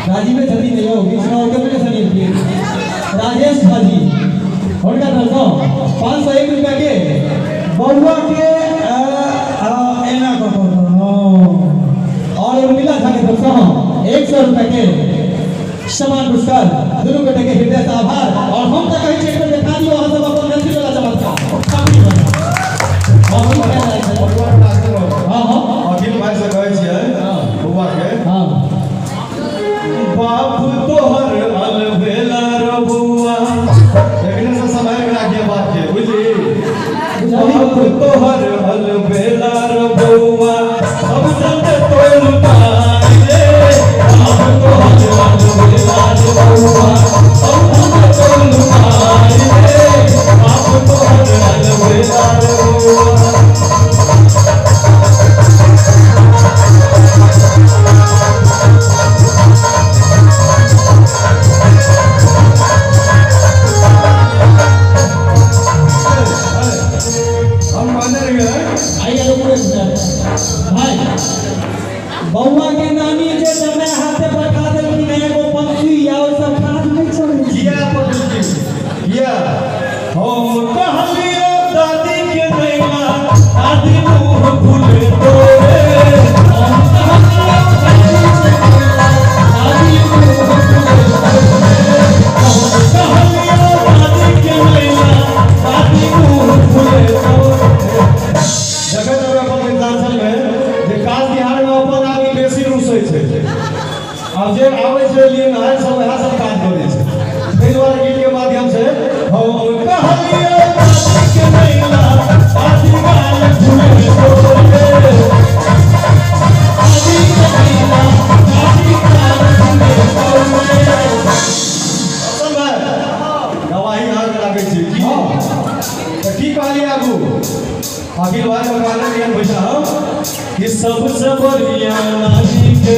राजीव छती नहीं हो विष्णु के मेरे सनी के राजेश भाजी उनका तरफ 501 रुपया के बहुआ के एना को और उर्मिला था के तरफ 100 रुपया के समान पुरस्कार दोनों बेटे के हृदय से आभार और हम तक कहीं चेक में दिखा दियो हम सब अपन नसीब वाला चमत्कार हां हां अखिल भाई से कहै छियै बुआ के हां बाप तोहर अलबेला रे बुआ देखने से समय में आगे बात के बुझली बाप तोहर अलबेला रे बुआ सब संग तोय लुटाई रे बाप तोहर अलबेला रे बुआ सब संग तोय लुटाई रे बाप तोहर अलबेला रे बुआ बउआ के नानी के समय हाथे पर खा दे कि नहीं वो पंछी या और सब खाद नहीं छोड़ किया पटल किया हम कहलियो दादी के नैना दादी मुंह भूले तोरे हम कहलियो दादी के नैना दादी मुंह भूले तोरे हम कहलियो दादी के नैना दादी मुंह भूले तोरे जगह जगह अपन मिथिलांचल में जे काज बिहार में अपन आदमी बेसी रुसै छै अब जे आबै छै लिए नहाय सब वएह सब काज करै छै ताहि दुआरे गीत के माध्यम से हम कहलियो दादी के नैना दादी गाल भूले तोरे दादी के नैना दादी गाल भूले तोरे असल में गवाही हाथ लागै छै की त की कहलिए आगू अखिल भाई का गाना दिया पैसा हम कि सबसे बढ़िया नानी के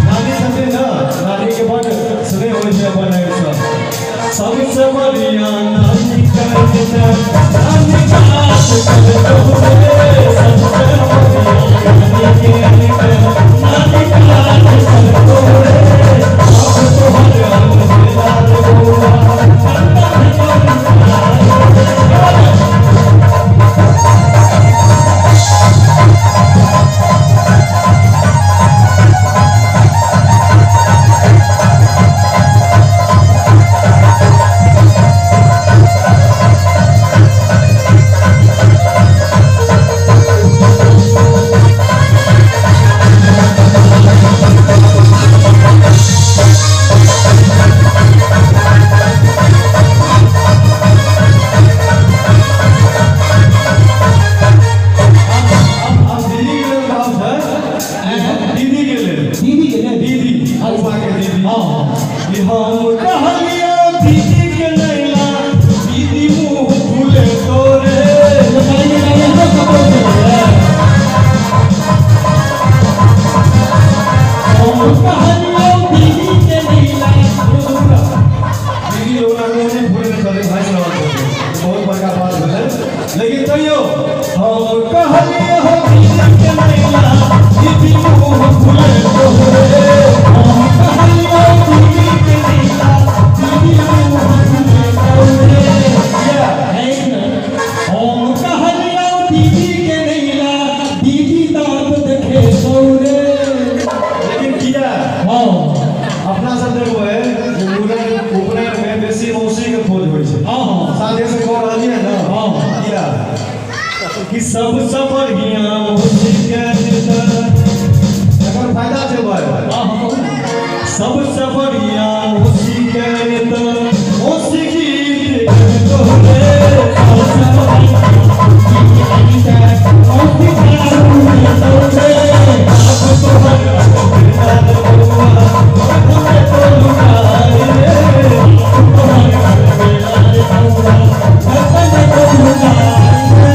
नानी संगे ना नानी के बड़ सुने होय छै बनाए सब सबसे बढ़िया नानी के नानी का कर तोरे सबसे बढ़िया नानी के नानी का कर तोरे अब तोहर अलबेला रे बुआ लेकिन तैयो हम कहलिए हो दीदी के नैना दीदी मुंह भूले तोरे हम कहलिए दीदी के नैना दीदी मुंह भूले तोरे हम कहलिए दीदी के नैना दीदी दांत देखे तोरे लेकिन किया हां अपना सब देखो है जो ऊपर में बेसी मौसी के खोज होय छै हां हां साथे से कह रहलिए ना हां किया कि सबसे बढ़िया मौसी के एकर फायदा छै भाई हां सबसे बढ़िया मौसी के मौसी की तोरे सबसे बढ़िया मौसी के मौसी तोरे अब तोहर अलबेला रे बुआ भूले तो लुटाई रे तोहर अलबेला रे बुआ भूले तो लुटाई रे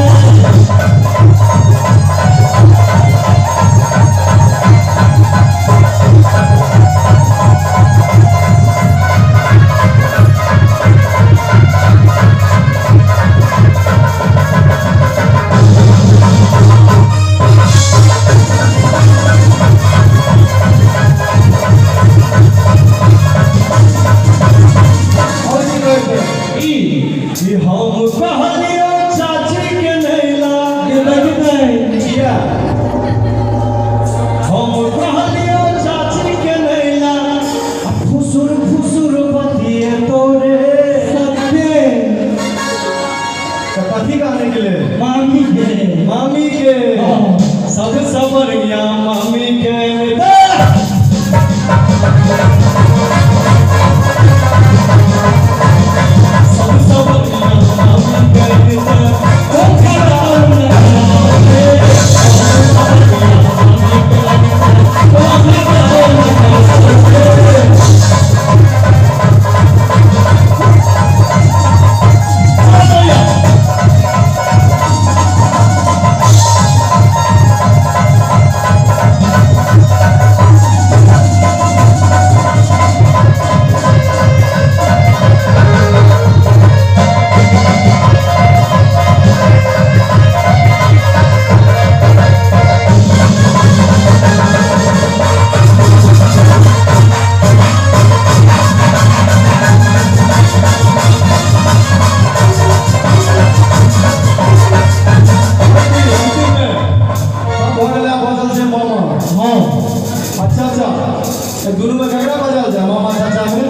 चाचा दोनों में ककरा बजाल जा मामा चाचा में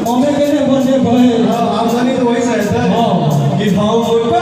मम्मी के ने बने भाई आमदनी तो वही से है कि हम